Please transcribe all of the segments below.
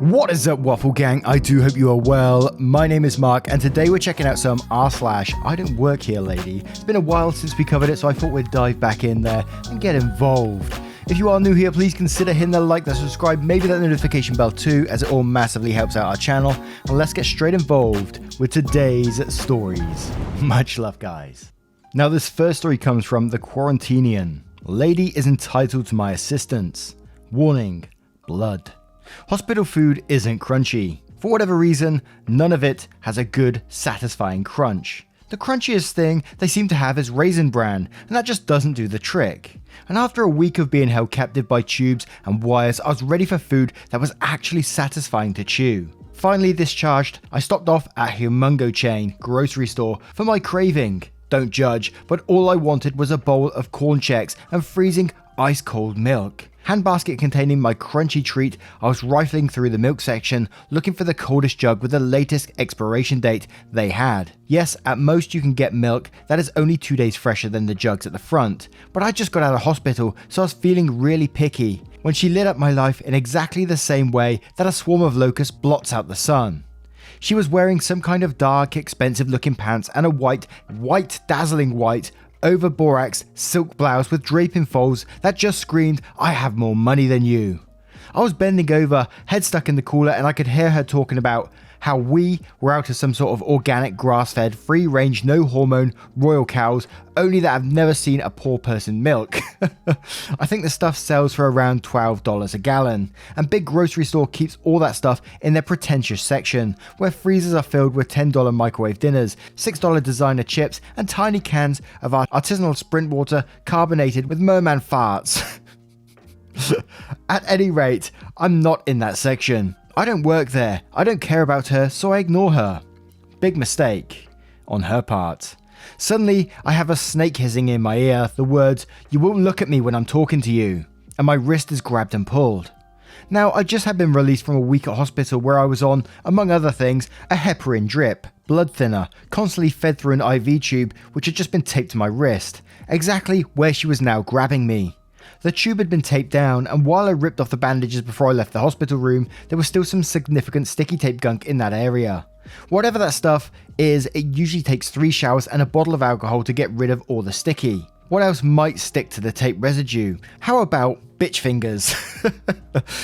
What is up, Waffle Gang? I do hope you are well. My name is Mark, and today we're checking out some r/I don't work here lady. It's been a while since we covered it, so I thought we'd dive back in there and get involved. If you are new here, please consider hitting the like, the subscribe, maybe that notification bell too, as it all massively helps out our channel. And let's get straight involved with today's stories. Much love, guys. Now, this first story comes from The Quarantinian. Lady is entitled to my assistance. Warning, blood. Hospital food isn't crunchy. For whatever reason, none of it has a good, satisfying crunch. The crunchiest thing they seem to have is Raisin Bran, and that just doesn't do the trick. And after a week of being held captive by tubes and wires, I was ready for food that was actually satisfying to chew. Finally discharged, I stopped off at a humongo chain grocery store for my craving. Don't judge, but all I wanted was a bowl of corn checks and freezing ice-cold milk. Handbasket containing my crunchy treat, I was rifling through the milk section, looking for the coldest jug with the latest expiration date they had. Yes, at most you can get milk that is only 2 days fresher than the jugs at the front, but I just got out of hospital, so I was feeling really picky when she lit up my life in exactly the same way that a swarm of locusts blots out the sun. She was wearing some kind of dark, expensive looking pants and a white, dazzling white, over borax silk blouse with draping folds that just screamed, "I have more money than you." I was bending over, head stuck in the cooler, and I could hear her talking about how we were out of some sort of organic, grass-fed, free-range, no-hormone, royal cows, only that I've never seen a poor person milk. I think the stuff sells for around $12 a gallon, and big grocery store keeps all that stuff in their pretentious section, where freezers are filled with $10 microwave dinners, $6 designer chips, and tiny cans of our artisanal Sprint water carbonated with merman farts. At any rate, I'm not in that section. I don't work there, I don't care about her, so I ignore her. Big mistake on her part. Suddenly, I have a snake hissing in my ear, the words, "You won't look at me when I'm talking to you," and my wrist is grabbed and pulled. Now, I just had been released from a week at hospital where I was on, among other things, a heparin drip, blood thinner, constantly fed through an IV tube which had just been taped to my wrist, exactly where she was now grabbing me. The tube had been taped down, and while I ripped off the bandages before I left the hospital room, there was still some significant sticky tape gunk in that area. Whatever that stuff is, it usually takes 3 showers and a bottle of alcohol to get rid of all the sticky. What else might stick to the tape residue? How about bitch fingers?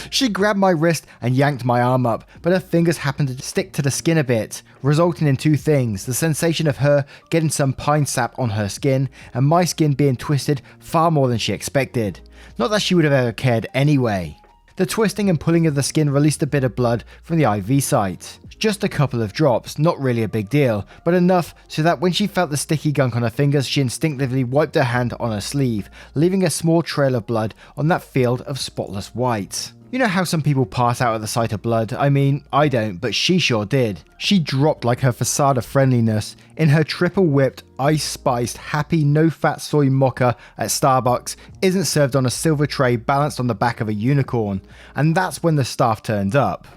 She grabbed my wrist and yanked my arm up, but her fingers happened to stick to the skin a bit, resulting in 2 things: the sensation of her getting some pine sap on her skin, and my skin being twisted far more than she expected. Not that she would have ever cared anyway. The twisting and pulling of the skin released a bit of blood from the IV site. Just a couple of drops, not really a big deal, but enough so that when she felt the sticky gunk on her fingers, she instinctively wiped her hand on her sleeve, leaving a small trail of blood on that field of spotless white. You know how some people pass out at the sight of blood? I mean, I don't, but she sure did. She dropped like her facade of friendliness in her triple whipped, ice-spiced, happy, no-fat soy mocha at Starbucks isn't served on a silver tray balanced on the back of a unicorn. And that's when the staff turned up.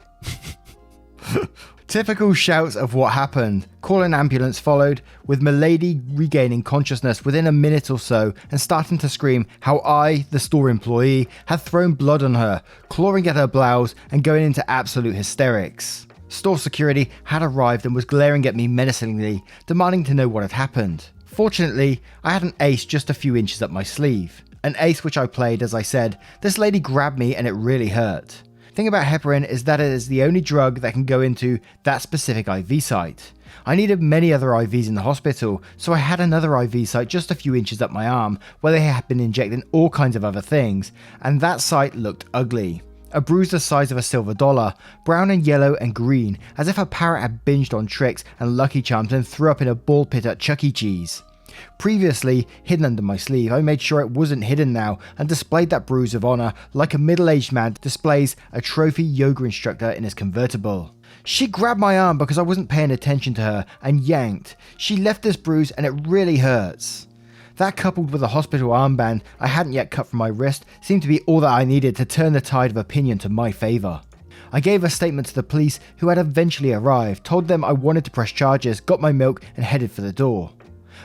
Typical shouts of what happened. Call an ambulance followed, with Milady regaining consciousness within a minute or so and starting to scream how I, the store employee, had thrown blood on her, clawing at her blouse and going into absolute hysterics. Store security had arrived and was glaring at me menacingly, demanding to know what had happened. Fortunately, I had an ace just a few inches up my sleeve. An ace which I played, as I said. This lady grabbed me and it really hurt. Thing about heparin is that it is the only drug that can go into that specific IV site. I needed many other IVs in the hospital, so I had another IV site just a few inches up my arm where they had been injecting all kinds of other things, and that site looked ugly. A bruise the size of a silver dollar, brown and yellow and green, as if a parrot had binged on tricks and Lucky Charms and threw up in a ball pit at Chuck E. Cheese. Previously hidden under my sleeve, I made sure it wasn't hidden now and displayed that bruise of honor like a middle-aged man displays a trophy yoga instructor in his convertible. She grabbed my arm because I wasn't paying attention to her and yanked. She left this bruise and it really hurts. That, coupled with a hospital armband I hadn't yet cut from my wrist, seemed to be all that I needed to turn the tide of opinion to my favor. I gave a statement to the police, who had eventually arrived, told them I wanted to press charges, got my milk and headed for the door.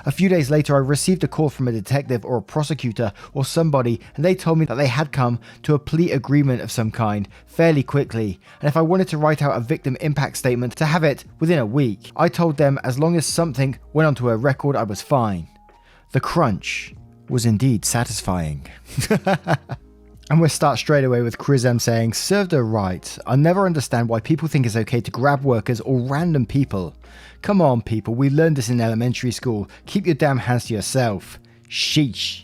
A few days later, I received a call from a detective or a prosecutor or somebody, and they told me that they had come to a plea agreement of some kind fairly quickly, and if I wanted to write out a victim impact statement to have it within a week. I told them as long as something went onto a record, I was fine. The crunch was indeed satisfying. And we'll start straight away with Chris M saying, served her right. I never understand why people think it's okay to grab workers or random people. Come on people, we learned this in elementary school. Keep your damn hands to yourself. Sheesh.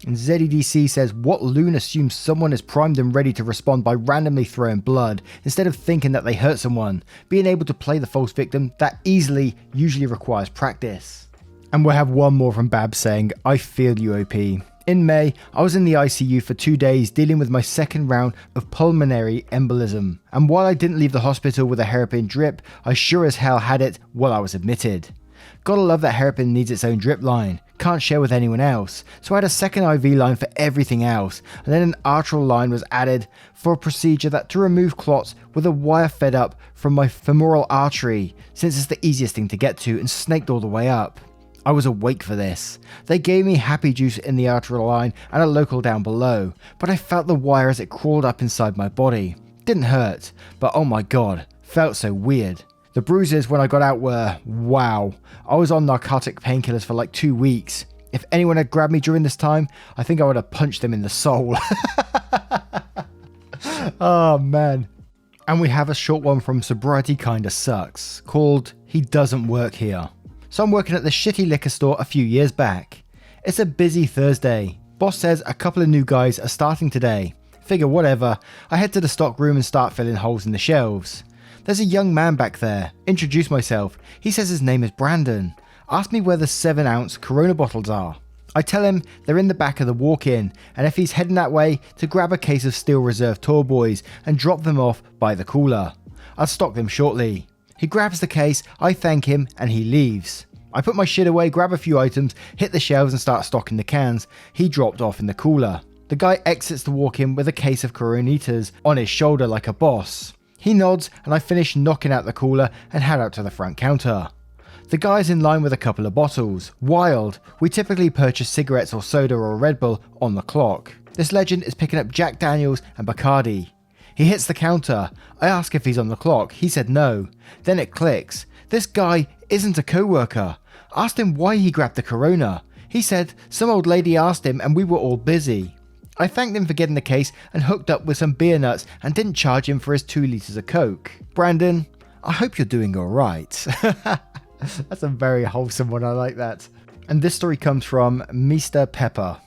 And ZEDC says, what loon assumes someone is primed and ready to respond by randomly throwing blood, instead of thinking that they hurt someone? Being able to play the false victim that usually requires practice. And we'll have one more from Babs saying, I feel you OP. In May, I was in the ICU for 2 days dealing with my second round of pulmonary embolism. And while I didn't leave the hospital with a hairpin drip, I sure as hell had it while I was admitted. Gotta love that hairpin needs its own drip line. Can't share with anyone else. So I had a second IV line for everything else. And then an arterial line was added for a procedure to remove clots with a wire fed up from my femoral artery, since it's the easiest thing to get to and snaked all the way up. I was awake for this. They gave me happy juice in the arterial line and a local down below, but I felt the wire as it crawled up inside my body. Didn't hurt, but oh my god, felt so weird. The bruises when I got out were, wow. I was on narcotic painkillers for like 2 weeks. If anyone had grabbed me during this time, I think I would have punched them in the soul. Oh man. And we have a short one from Sobriety Kinda Sucks, called He Doesn't Work Here. So I'm working at the shitty liquor store a few years back. It's a busy Thursday. Boss says a couple of new guys are starting today. Figure whatever, I head to the stock room and start filling holes in the shelves. There's a young man back there. Introduce myself. He says his name is Brandon. Ask me where the 7-ounce Corona bottles are. I tell him they're in the back of the walk-in, and if he's heading that way, to grab a case of Steel Reserve Tall Boys and drop them off by the cooler. I'll stock them shortly. He grabs the case, I thank him, and he leaves. I put my shit away, grab a few items, hit the shelves and start stocking the cans he dropped off in the cooler. The guy exits the walk-in with a case of Coronitas on his shoulder like a boss. He nods and I finish knocking out the cooler and head out to the front counter. The guy's in line with a couple of bottles. Wild. We typically purchase cigarettes or soda or a Red Bull on the clock. This legend is picking up Jack Daniels and Bacardi. He hits the counter. I ask if he's on the clock. He said no. Then it clicks. This guy isn't a co-worker. Asked him why he grabbed the Corona. He said some old lady asked him and we were all busy. I thanked him for getting the case and hooked up with some beer nuts and didn't charge him for his 2 litres of Coke. Brandon, I hope you're doing alright. That's a very wholesome one, I like that. And this story comes from Mr. Pepper.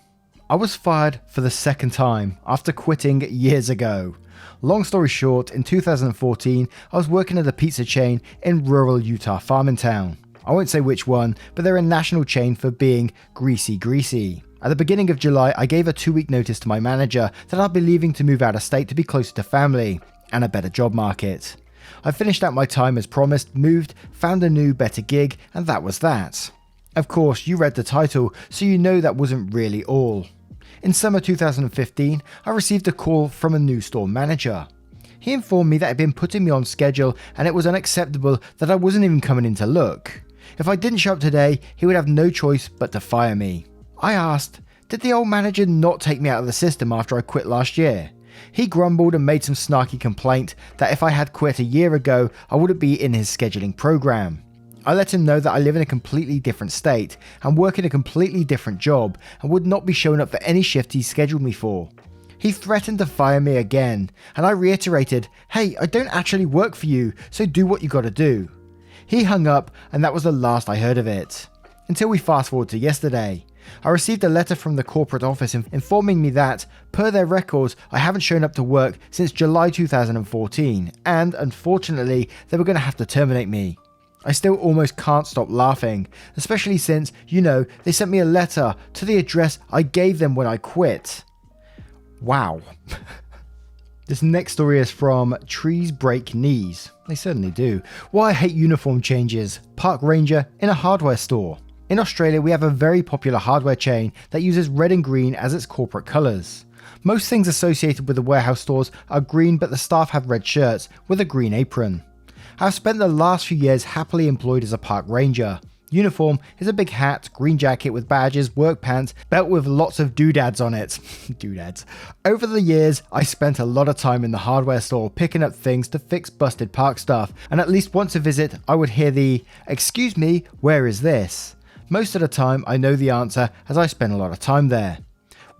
I was fired for the second time after quitting years ago. Long story short, in 2014, I was working at a pizza chain in rural Utah farming town. I won't say which one, but they're a national chain for being greasy. At the beginning of July, I gave a 2-week notice to my manager that I'd be leaving to move out of state to be closer to family and a better job market. I finished out my time as promised, moved, found a new, better gig, and that was that. Of course, you read the title, so you know that wasn't really all. In summer 2015, I received a call from a new store manager. He informed me that he'd been putting me on schedule and it was unacceptable that I wasn't even coming in to look. If I didn't show up today, he would have no choice but to fire me. I asked, did the old manager not take me out of the system after I quit last year? He grumbled and made some snarky complaint that if I had quit a year ago, I wouldn't be in his scheduling program. I let him know that I live in a completely different state and work in a completely different job and would not be showing up for any shift he scheduled me for. He threatened to fire me again, and I reiterated, hey, I don't actually work for you, so do what you gotta do. He hung up, and that was the last I heard of it. Until we fast forward to yesterday. I received a letter from the corporate office informing me that, per their records, I haven't shown up to work since July 2014, and unfortunately, they were going to have to terminate me. I still almost can't stop laughing, especially since, they sent me a letter to the address I gave them when I quit. Wow. This next story is from Trees Break Knees. They certainly do. Why I hate uniform changes. Park ranger in a hardware store. In Australia, we have a very popular hardware chain that uses red and green as its corporate colours. Most things associated with the warehouse stores are green, but the staff have red shirts with a green apron. I've spent the last few years happily employed as a park ranger. Uniform is a big hat, green jacket with badges, work pants, belt with lots of doodads on it. Doodads. Over the years, I spent a lot of time in the hardware store picking up things to fix busted park stuff, and at least once a visit, I would hear the, "Excuse me, where is this?" Most of the time, I know the answer as I spend a lot of time there.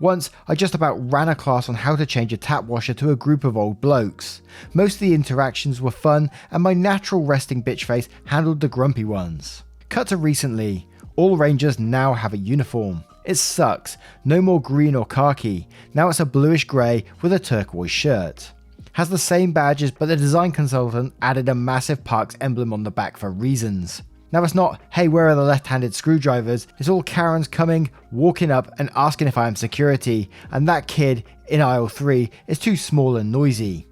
Once, I just about ran a class on how to change a tap washer to a group of old blokes. Most of the interactions were fun, and my natural resting bitch face handled the grumpy ones. Cut to recently, all Rangers now have a uniform. It sucks, no more green or khaki, now it's a bluish grey with a turquoise shirt. Has the same badges, but the design consultant added a massive Parks emblem on the back for reasons. Now it's not, "Hey, where are the left-handed screwdrivers?" It's all Karens coming, walking up and asking if I am security, and that kid in aisle 3 is too small and noisy.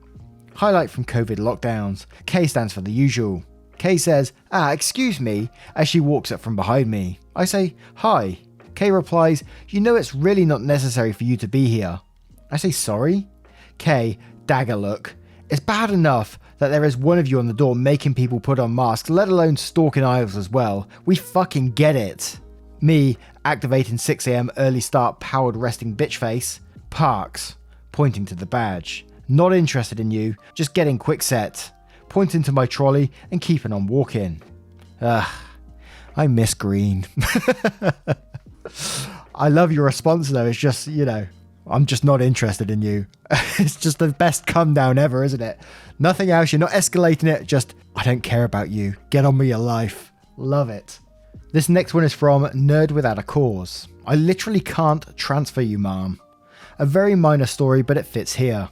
Highlight from COVID lockdowns. K stands for the usual. K says, "Excuse me," as she walks up from behind me. I say, "Hi." K replies, "You know it's really not necessary for you to be here." I say, "Sorry?" K, dagger look. "It's bad enough that there is one of you on the door making people put on masks, let alone stalking aisles as well. We fucking get it." Me, activating 6 AM early start powered resting bitch face. "Parks," pointing to the badge. "Not interested in you, just getting quick set." Pointing to my trolley and keeping on walking. I miss green. I love your response though, it's just, I'm just not interested in you. It's just the best come down ever, isn't it? Nothing else, you're not escalating it, just, I don't care about you. Get on with your life. Love it. This next one is from Nerd Without a Cause. "I literally can't transfer you, ma'am." A very minor story, but it fits here.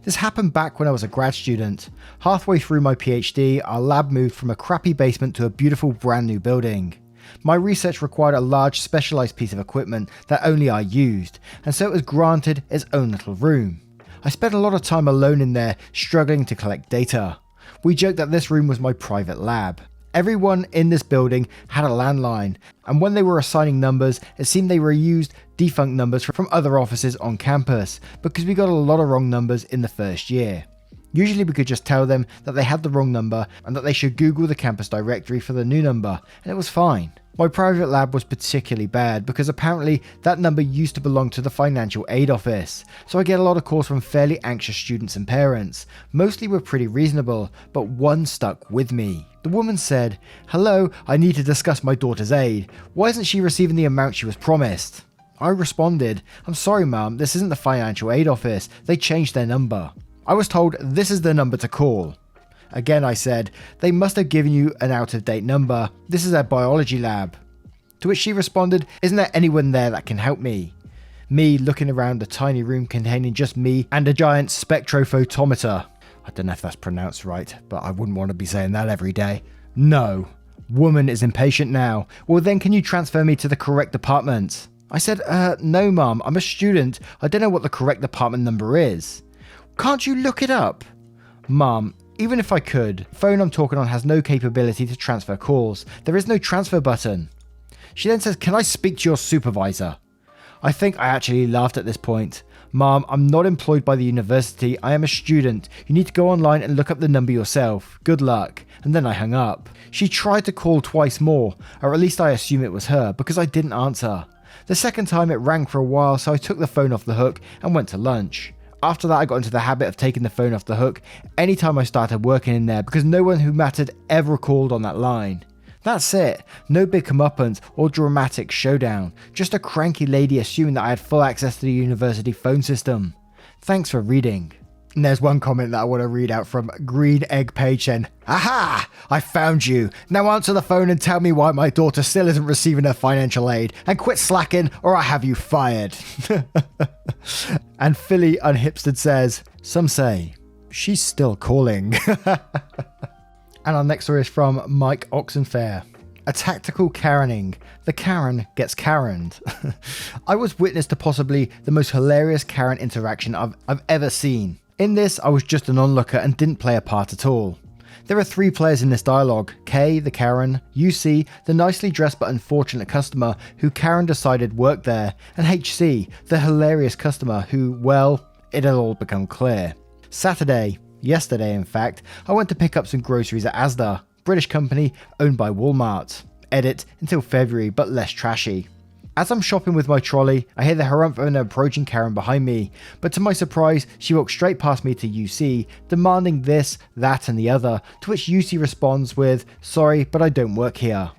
This happened back when I was a grad student. Halfway through my PhD, our lab moved from a crappy basement to a beautiful brand new building. My research required a large specialised piece of equipment that only I used, and so it was granted its own little room. I spent a lot of time alone in there, struggling to collect data. We joked that this room was my private lab. Everyone in this building had a landline, and when they were assigning numbers, it seemed they reused defunct numbers from other offices on campus, because we got a lot of wrong numbers in the first year. Usually we could just tell them that they had the wrong number and that they should Google the campus directory for the new number, and it was fine. My private lab was particularly bad because apparently that number used to belong to the financial aid office, so I get a lot of calls from fairly anxious students and parents. Mostly were pretty reasonable, but one stuck with me. The woman said, "Hello, I need to discuss my daughter's aid. Why isn't she receiving the amount she was promised?" I responded, "I'm sorry ma'am, this isn't the financial aid office, they changed their number." I was told this is the number to call. Again I said, "They must have given you an out-of-date number, this is their biology lab." To which she responded, "Isn't there anyone there that can help me?" Me looking around the tiny room containing just me and a giant spectrophotometer. I don't know if that's pronounced right, but I wouldn't want to be saying that every day. "No." Woman is impatient now. "Well then can you transfer me to the correct department?" I said, "No ma'am, I'm a student, I don't know what the correct department number is." "Can't you look it up?" "Ma'am, even if I could, the phone I'm talking on has no capability to transfer calls. There is no transfer button." She then says, "Can I speak to your supervisor?" I think I actually laughed at this point. "Ma'am, I'm not employed by the university, I am a student. You need to go online and look up the number yourself. Good luck." And then I hung up. She tried to call twice more, or at least I assume it was her, because I didn't answer. The second time it rang for a while, so I took the phone off the hook and went to lunch. After that I got into the habit of taking the phone off the hook anytime I started working in there, because no one who mattered ever called on that line. That's it, no big comeuppance or dramatic showdown, just a cranky lady assuming that I had full access to the university phone system. Thanks for reading. And there's one comment that I want to read out from Green Egg Page saying, "Aha! I found you. Now answer the phone and tell me why my daughter still isn't receiving her financial aid, and quit slacking or I'll have you fired." And Philly Unhipstered says, "Some say she's still calling." And our next story is from Mike Oxenfair. A tactical Karening. The Karen gets Karened. I was witness to possibly the most hilarious Karen interaction I've ever seen. In this, I was just an onlooker and didn't play a part at all. There are 3 players in this dialogue: K, the Karen, UC, the nicely dressed but unfortunate customer who Karen decided worked there, and HC, the hilarious customer who, well, it'll all become clear. Yesterday in fact, I went to pick up some groceries at Asda, British company owned by Walmart. Edit until February, but less trashy. As I'm shopping with my trolley, I hear the harumph of an approaching Karen behind me, but to my surprise, she walks straight past me to UC, demanding this, that and the other, to which UC responds with, "Sorry, but I don't work here."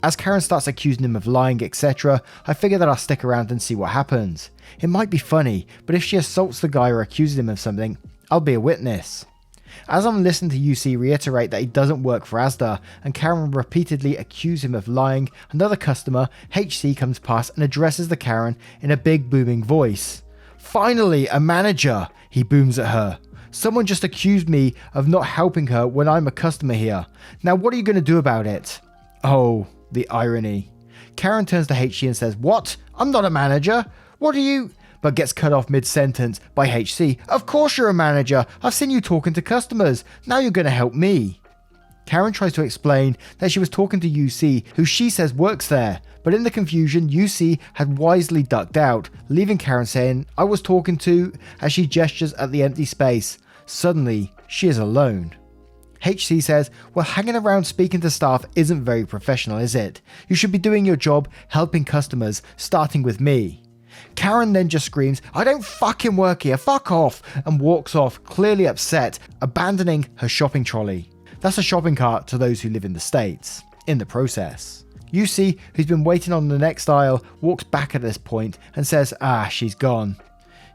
As Karen starts accusing him of lying, etc., I figure that I'll stick around and see what happens. It might be funny, but if she assaults the guy or accuses him of something, I'll be a witness. As I'm listening to UC reiterate that he doesn't work for ASDA, and Karen repeatedly accuse him of lying, another customer, HC, comes past and addresses the Karen in a big booming voice. "Finally, a manager," he booms at her. "Someone just accused me of not helping her when I'm a customer here. Now what are you going to do about it?" Oh, the irony. Karen turns to HC and says, "What? I'm not a manager. What are you..." But gets cut off mid-sentence by HC. "Of course you're a manager. I've seen you talking to customers. Now you're going to help me." Karen tries to explain that she was talking to UC, who she says works there, but in the confusion, UC had wisely ducked out, leaving Karen saying, "I was talking to," as she gestures at the empty space. Suddenly, she is alone. HC says, "Well, hanging around speaking to staff isn't very professional, is it? You should be doing your job helping customers, starting with me." Karen then just screams, "I don't fucking work here, fuck off," and walks off, clearly upset, abandoning her shopping trolley. That's a shopping cart to those who live in the States, in the process. UC, who's been waiting on the next aisle, walks back at this point and says, "She's gone."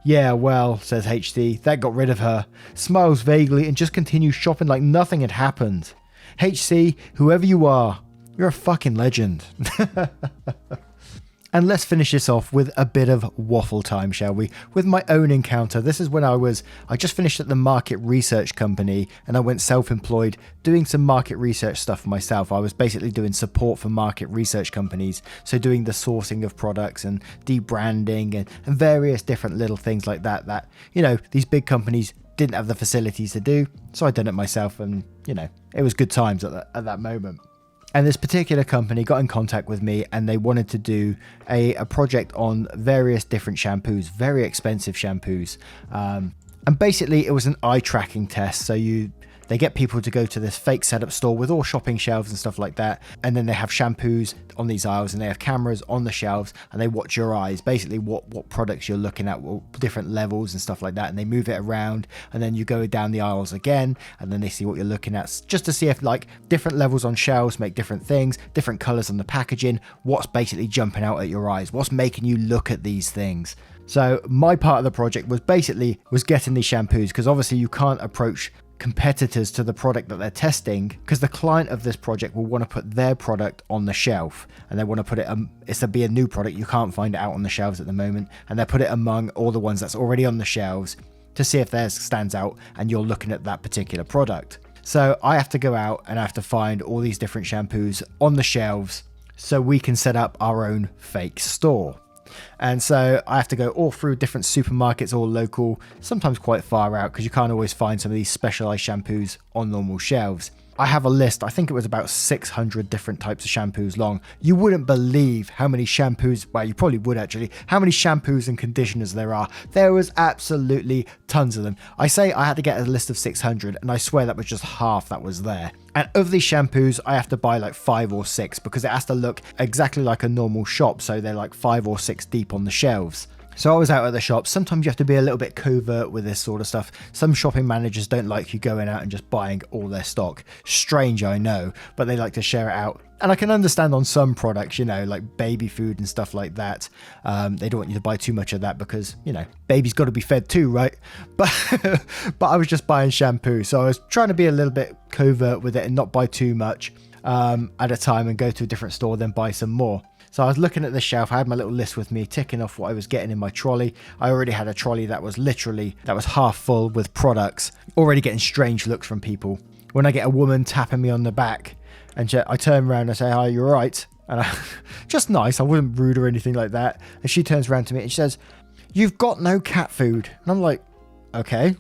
"Yeah, well," says HC, "that got rid of her," smiles vaguely and just continues shopping like nothing had happened. HC, whoever you are, you're a fucking legend. And let's finish this off with a bit of waffle time, shall we? With my own encounter. This is when I just finished at the market research company and I went self-employed doing some market research stuff for myself. I was basically doing support for market research companies. So doing the sourcing of products and debranding and various different little things like that, these big companies didn't have the facilities to do. So I done it myself and, it was good times at that moment. And this particular company got in contact with me and they wanted to do a project on various different shampoos, very expensive shampoos. And basically it was an eye tracking test. So they get people to go to this fake setup store with all shopping shelves and stuff like that. And then they have shampoos on these aisles and they have cameras on the shelves and they watch your eyes, basically what products you're looking at, what different levels and stuff like that. And they move it around and then you go down the aisles again and then they see what you're looking at just to see if different levels on shelves make different things, different colors on the packaging, what's basically jumping out at your eyes, what's making you look at these things. So my part of the project was getting these shampoos because obviously you can't approach competitors to the product that they're testing because the client of this project will want to put their product on the shelf and they want to put it it's to be a new product. You can't find it out on the shelves at the moment and they put it among all the ones that's already on the shelves to see if theirs stands out and you're looking at that particular product. So I have to go out and I have to find all these different shampoos on the shelves so we can set up our own fake store. And so I have to go all through different supermarkets, all local, sometimes quite far out because you can't always find some of these specialized shampoos on normal shelves. I have a list, I think it was about 600 different types of shampoos long. You wouldn't believe how many shampoos, well you probably would actually, how many shampoos and conditioners there are. There was absolutely tons of them. I say I had to get a list of 600 and I swear that was just half that was there. And of these shampoos, I have to buy 5 or 6 because it has to look exactly like a normal shop. So they're 5 or 6 deep on the shelves. So I was out at the shop. Sometimes you have to be a little bit covert with this sort of stuff. Some shopping managers don't like you going out and just buying all their stock. Strange, I know, but they like to share it out. And I can understand on some products, like baby food and stuff like that. They don't want you to buy too much of that because, baby's got to be fed too, right? But I was just buying shampoo. So I was trying to be a little bit covert with it and not buy too much at a time and go to a different store, then buy some more. So I was looking at the shelf, I had my little list with me, ticking off what I was getting in my trolley. I already had a trolley that was half full with products, already getting strange looks from people. When I get a woman tapping me on the back, and I turn around and I say, "Hi, you're right." And just nice, I wasn't rude or anything like that. And she turns around to me and she says, "You've got no cat food." And I'm like, "Okay."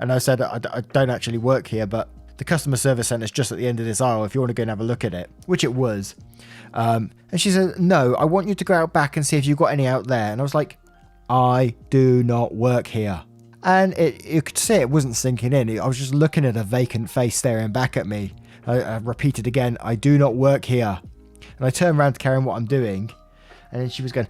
And I said, I don't actually work here, but the customer service centre is just at the end of this aisle if you want to go and have a look at it, which it was. And she said, "No, I want you to go out back and see if you've got any out there." And I was like, "I do not work here." And you could see it wasn't sinking in. I was just looking at a vacant face staring back at me. I repeated again, "I do not work here." And I turned around to carry on what I'm doing, and then she was going,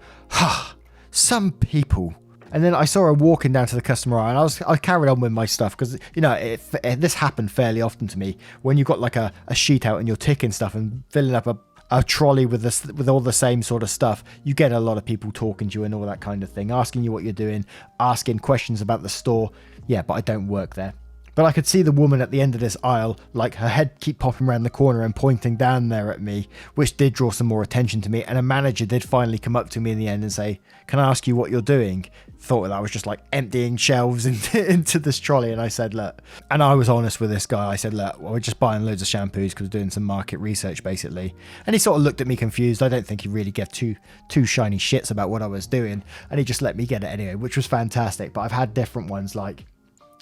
some people. And then I saw her walking down to the customer aisle, and I carried on with my stuff because, you know, this happened fairly often to me. When you've got like a sheet out and you're ticking stuff and filling up a trolley with all the same sort of stuff, you get a lot of people talking to you and all that kind of thing, asking you what you're doing, asking questions about the store. Yeah, but I don't work there. But I could see the woman at the end of this aisle, like her head keep popping around the corner and pointing down there at me, which did draw some more attention to me. And a manager did finally come up to me in the end and say, can I ask you what you're doing? Thought that I was just like emptying shelves into this trolley. And I said, look, and I was honest with this guy. I said, look, well, we're just buying loads of shampoos because we're doing some market research basically. And he sort of looked at me confused. I don't think he really gave two shiny shits about what I was doing. And he just let me get it anyway, which was fantastic. But I've had different ones, like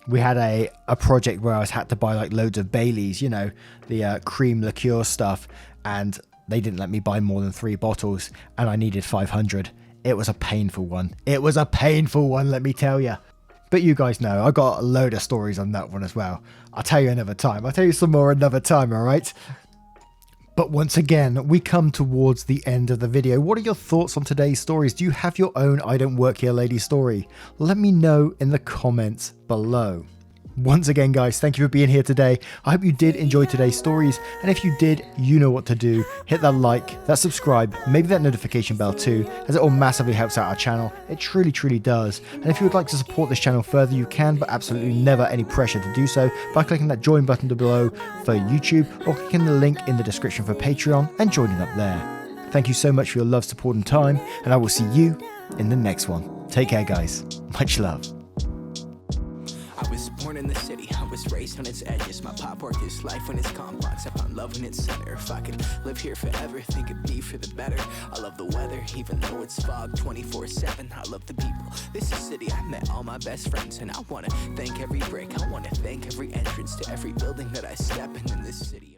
we had a project where I had to buy like loads of Baileys, you know, the cream liqueur stuff, and they didn't let me buy more than 3 bottles, and I needed 500. It was a painful one. It was a painful one, let me tell you. But you guys know, I got a load of stories on that one as well. I'll tell you another time. I'll tell you some more another time, all right? But once again, we come towards the end of the video. What are your thoughts on today's stories? Do you have your own I Don't Work Here Lady story? Let me know in the comments below. Once again, guys, thank you for being here today. I hope you did enjoy today's stories. And if you did, you know what to do. Hit that like, that subscribe, maybe that notification bell too, as it all massively helps out our channel. It truly, truly does. And if you would like to support this channel further, you can, but absolutely never any pressure to do so by clicking that join button below for YouTube, or clicking the link in the description for Patreon and joining up there. Thank you so much for your love, support and time, and I will see you in the next one. Take care, guys. Much love. I was born in the city, I was raised on its edges. My pop worked his life when it's complex. I found love in its center. If I could live here forever, think it'd be for the better. I love the weather, even though it's fog 24/7. I love the people, this is city. I met all my best friends, and I wanna thank every brick. I wanna thank every entrance to every building that I step in this city.